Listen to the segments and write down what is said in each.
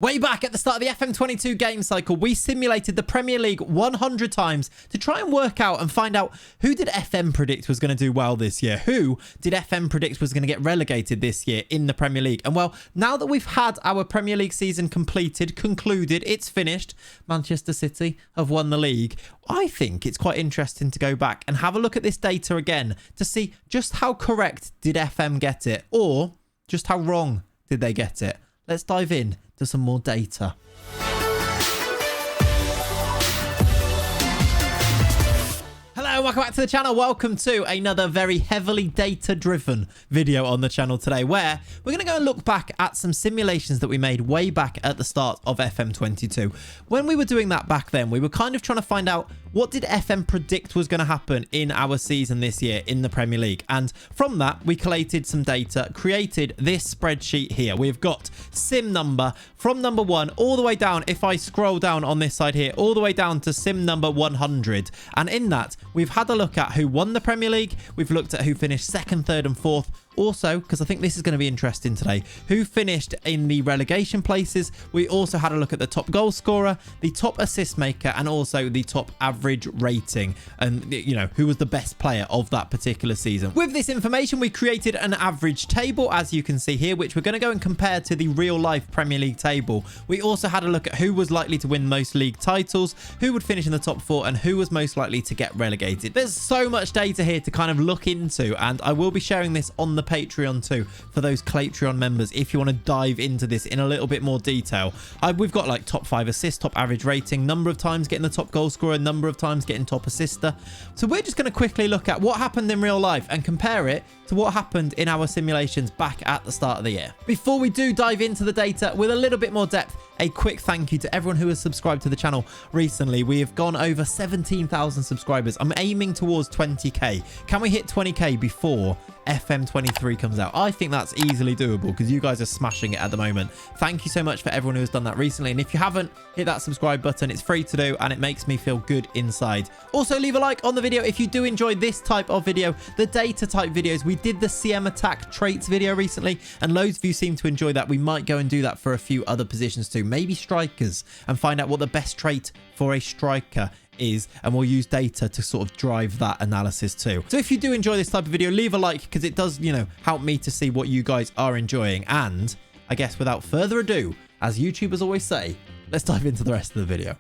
Way back at the start of the FM22 game cycle, we simulated the Premier League 100 times to try and work out and find out who did FM predict was going to do well this year? Who did FM predict was going to get relegated this year in the Premier League? And well, now that we've had our Premier League season concluded, it's finished, Manchester City have won the league. I think it's quite interesting to go back and have a look at this data again to see just how correct did FM get it, or just how wrong did they get it. Let's dive in to some more data. Hello, welcome back to the channel. Welcome to another very heavily data-driven video on the channel today, where we're going to go and look back at some simulations that we made way back at the start of FM22. When we were doing that back then, we were kind of trying to find out what did FM predict was going to happen in our season this year in the Premier League. And from that, we collated some data, created this spreadsheet here. We've got sim number from number 1 all the way down, if I scroll down on this side here, all the way down to sim number 100. And in that, we've had a look at who won the Premier League. We've looked at who finished 2nd, 3rd and 4th. Also, because I think this is going to be interesting today, who finished in the relegation places. We also had a look at the top goal scorer, the top assist maker, and also the top average rating, and you know, who was the best player of that particular season. With this information, we created an average table, as you can see here, which we're going to go and compare to the real life Premier League table. We also had a look at who was likely to win most league titles, who would finish in the top 4, and who was most likely to get relegated. There's so much data here to kind of look into, and I will be sharing this on the Patreon too for those Claytreon members if you want to dive into this in a little bit more detail. We've got like top 5 assists, top average rating, number of times getting the top goal scorer, number of times getting top assister. So we're just going to quickly look at what happened in real life and compare it to what happened in our simulations back at the start of the year. Before we do dive into the data with a little bit more depth, a quick thank you to everyone who has subscribed to the channel recently. We have gone over 17,000 subscribers. I'm aiming towards 20k. Can we hit 20k before FM23 comes out? I think that's easily doable because you guys are smashing it at the moment. Thank you so much for everyone who has done that recently. And if you haven't, hit that subscribe button. It's free to do and it makes me feel good inside. Also, leave a like on the video if you do enjoy this type of video, the data type videos. We did the CM attack traits video recently and loads of you seem to enjoy that. We might go and do that for a few other positions too, maybe strikers, and find out what the best trait for a striker is, and we'll use data to sort of drive that analysis too. So if you do enjoy this type of video, leave a like because it does, you know, help me to see what you guys are enjoying. And I guess without further ado, as YouTubers always say, let's dive into the rest of the video.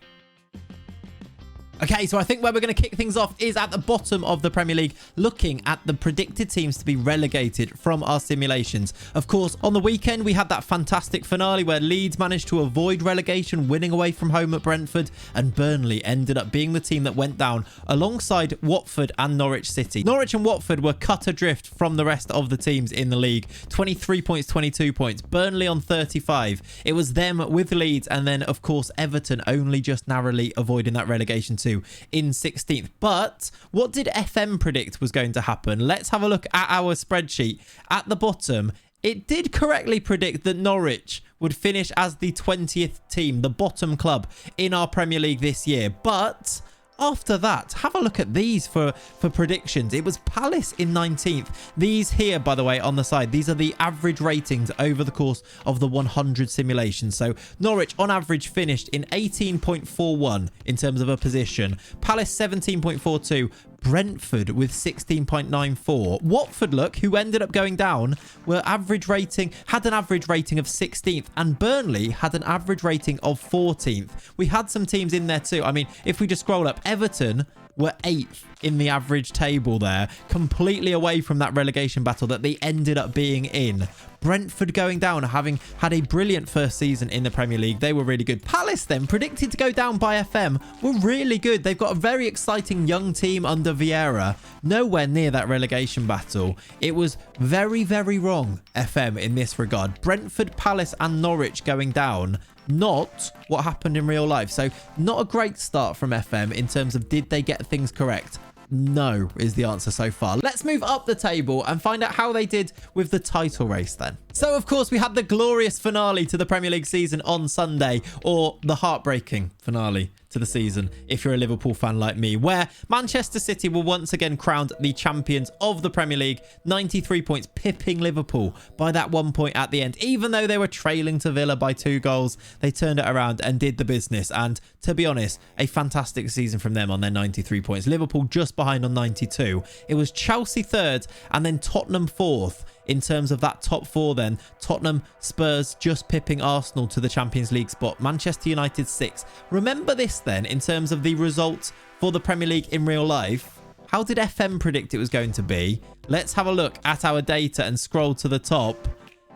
Okay, so I think where we're going to kick things off is at the bottom of the Premier League, looking at the predicted teams to be relegated from our simulations. Of course, on the weekend, we had that fantastic finale where Leeds managed to avoid relegation, winning away from home at Brentford, and Burnley ended up being the team that went down alongside Watford and Norwich City. Norwich and Watford were cut adrift from the rest of the teams in the league. 23 points, 22 points. Burnley on 35. It was them with Leeds, and then, of course, Everton only just narrowly avoiding that relegation too in 16th. But what did FM predict was going to happen? Let's have a look at our spreadsheet. At the bottom, it did correctly predict that Norwich would finish as the 20th team, the bottom club in our Premier League this year. But after that, have a look at these for predictions. It was Palace in 19th. These here, by the way, on the side, these are the average ratings over the course of the 100 simulations. So Norwich, on average, finished in 18.41 in terms of a position. Palace, 17.42. Brentford with 16.94. Watford, look, who ended up going down, had an average rating of 16th, and Burnley had an average rating of 14th. We had some teams in there too. I mean, if we just scroll up, Everton were 8th in the average table there, completely away from that relegation battle that they ended up being in. Brentford going down, having had a brilliant first season in the Premier League. They were really good. Palace then, predicted to go down by FM, were really good. They've got a very exciting young team under Vieira. Nowhere near that relegation battle. It was very, very wrong, FM, in this regard. Brentford, Palace and Norwich going down. Not what happened in real life. So not a great start from FM in terms of did they get things correct? No is the answer so far. Let's move up the table and find out how they did with the title race then. So, of course, we had the glorious finale to the Premier League season on Sunday, or the heartbreaking finale to the season if you're a Liverpool fan like me, where Manchester City were once again crowned the champions of the Premier League. 93 points, pipping Liverpool by that 1 point at the end. Even though they were trailing to Villa by 2 goals, they turned it around and did the business. And to be honest, a fantastic season from them on their 93 points. Liverpool just behind on 92. It was Chelsea third and then Tottenham fourth. In terms of that top 4 then, Tottenham, Spurs just pipping Arsenal to the Champions League spot. Manchester United 6th. Remember this then in terms of the results for the Premier League in real life. How did FM predict it was going to be? Let's have a look at our data and scroll to the top.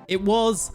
It was,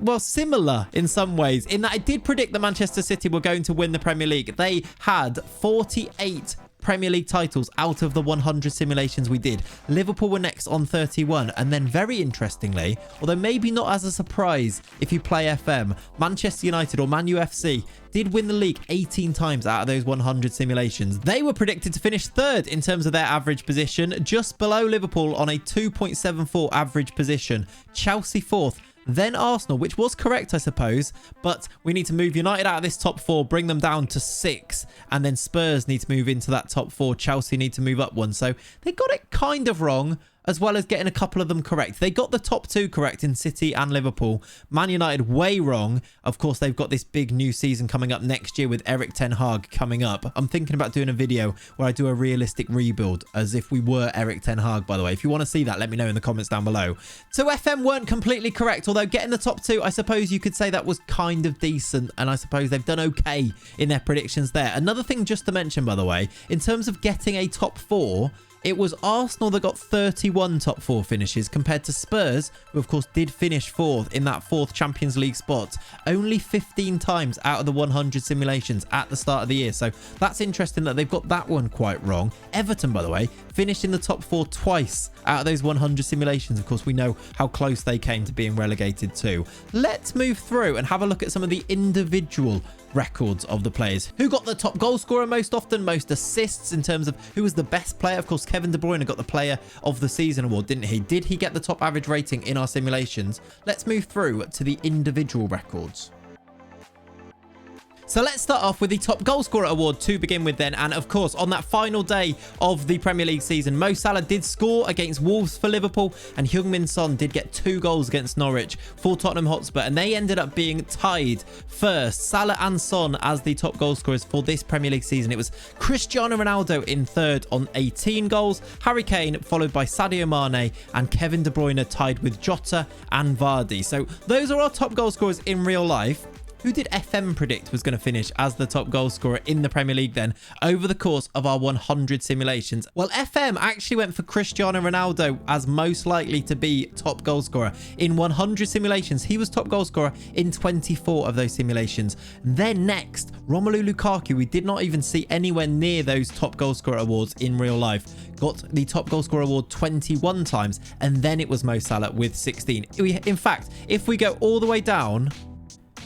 well, similar in some ways, in that I did predict that Manchester City were going to win the Premier League. They had 48 Premier League titles out of the 100 simulations we did. Liverpool were next on 31, and then very interestingly, although maybe not as a surprise if you play FM, Manchester United or Man UFC did win the league 18 times out of those 100 simulations. They were predicted to finish third in terms of their average position, just below Liverpool on a 2.74 average position. Chelsea fourth. Then Arsenal, which was correct, I suppose, but we need to move United out of this top 4, bring them down to 6, and then Spurs need to move into that top 4. Chelsea need to move up 1. So they got it kind of wrong, as well as getting a couple of them correct. They got the top 2 correct in City and Liverpool. Man United way wrong. Of course, they've got this big new season coming up next year with Erik ten Hag coming up. I'm thinking about doing a video where I do a realistic rebuild as if we were Erik ten Hag, by the way. If you want to see that, let me know in the comments down below. So FM weren't completely correct, although getting the top 2, I suppose you could say that was kind of decent, and I suppose they've done okay in their predictions there. Another thing just to mention, by the way, in terms of getting a top 4, it was Arsenal that got 31 top 4 finishes compared to Spurs, who of course did finish 4th in that 4th Champions League spot, only 15 times out of the 100 simulations at the start of the year. So that's interesting that they've got that one quite wrong. Everton, by the way, finished in the top 4 twice out of those 100 simulations. Of course, we know how close they came to being relegated too. Let's move through and have a look at some of the individual records of the players. Who got the top goal scorer most often, most assists, in terms of who was the best player. Of course, Kevin De Bruyne got the player of the season award, didn't he? Did he get the top average rating in our simulations? Let's move through to the individual records. So let's start off with the top goal scorer award to begin with then. And of course, on that final day of the Premier League season, Mo Salah did score against Wolves for Liverpool, and Heung-min Son did get 2 goals against Norwich for Tottenham Hotspur, and they ended up being tied first, Salah and Son, as the top goal scorers for this Premier League season. It was Cristiano Ronaldo in third on 18 goals, Harry Kane followed by Sadio Mane, and Kevin De Bruyne tied with Jota and Vardy. So those are our top goal scorers in real life. Who did FM predict was going to finish as the top goal scorer in the Premier League then over the course of our 100 simulations? Well, FM actually went for Cristiano Ronaldo as most likely to be top goal scorer. In 100 simulations, he was top goal scorer in 24 of those simulations. Then next, Romelu Lukaku, we did not even see anywhere near those top goal scorer awards in real life, got the top goal scorer award 21 times, and then it was Mo Salah with 16. In fact, if we go all the way down,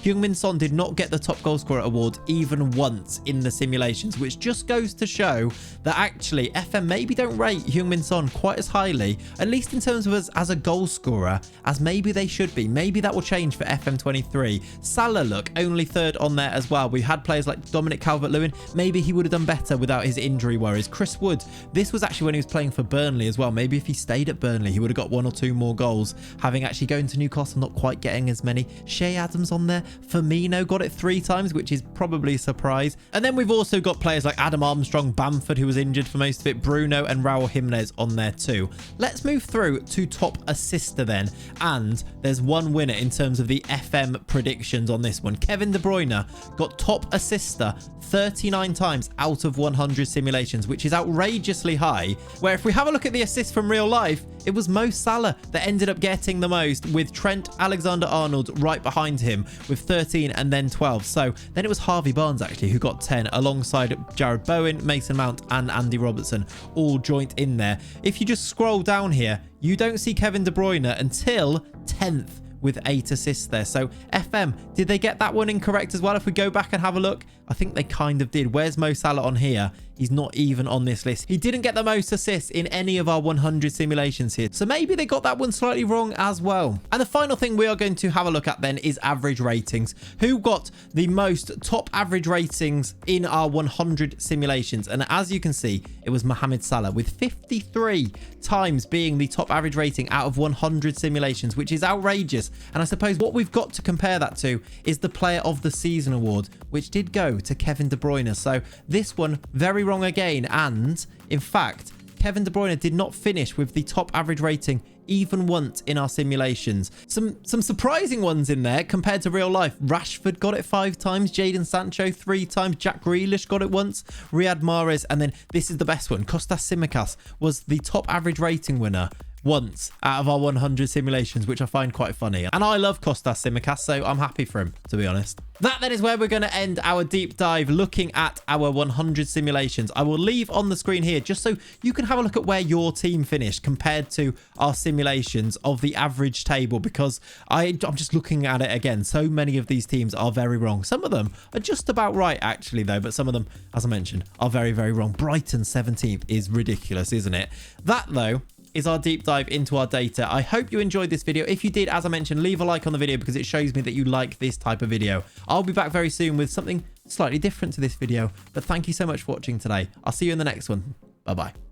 Heung-min Son did not get the top goal scorer award even once in the simulations, which just goes to show that actually FM maybe don't rate Heung-min Son quite as highly, at least in terms of us as a goal scorer, as maybe they should be. Maybe that will change for FM23. Salah, look, only third on there as well. We had players like Dominic Calvert-Lewin. Maybe he would have done better without his injury worries. Chris Wood, this was actually when he was playing for Burnley as well. Maybe if he stayed at Burnley, he would have got 1 or 2 more goals, having actually going to Newcastle, not quite getting as many. Shea Adams on there. Firmino got it 3 times, which is probably a surprise. And then we've also got players like Adam Armstrong, Bamford, who was injured for most of it, Bruno and Raul Jimenez on there too. Let's move through to top assister then. And there's one winner in terms of the FM predictions on this one. Kevin De Bruyne got top assister 39 times out of 100 simulations, which is outrageously high. Where if we have a look at the assists from real life, it was Mo Salah that ended up getting the most, with Trent Alexander-Arnold right behind him with 13 and then 12. So then it was Harvey Barnes actually who got 10, alongside Jared Bowen, Mason Mount and Andy Robertson, all joint in there. If you just scroll down here, you don't see Kevin De Bruyne until 10th with 8 assists there. So FM, did they get that one incorrect as well? If we go back and have a look, I think they kind of did. Where's Mo Salah on here? He's not even on this list. He didn't get the most assists in any of our 100 simulations here. So maybe they got that one slightly wrong as well. And the final thing we are going to have a look at then is average ratings. Who got the most top average ratings in our 100 simulations? And as you can see, it was Mohamed Salah with 53 times being the top average rating out of 100 simulations, which is outrageous. And I suppose what we've got to compare that to is the Player of the Season award, which did go to Kevin De Bruyne. So this one, very wrong again. And in fact, Kevin De Bruyne did not finish with the top average rating even once in our simulations. Some surprising ones in there compared to real life. Rashford got it 5 times, Jadon Sancho 3 times, Jack Grealish got it once, Riyad Mahrez, and then this is the best one. Kostas Tsimikas was the top average rating winner once out of our 100 simulations, which I find quite funny. And I love Kostas Tsimikas, so I'm happy for him, to be honest. That then is where we're going to end our deep dive looking at our 100 simulations. I will leave on the screen here just so you can have a look at where your team finished compared to our simulations of the average table, because I'm just looking at it again. So many of these teams are very wrong. Some of them are just about right, actually, though, but some of them, as I mentioned, are very, very wrong. Brighton 17th is ridiculous, isn't it? That, though, is our deep dive into our data. I hope you enjoyed this video. If you did, as I mentioned, leave a like on the video because it shows me that you like this type of video. I'll be back very soon with something slightly different to this video, but thank you so much for watching today. I'll see you in the next one. Bye-bye.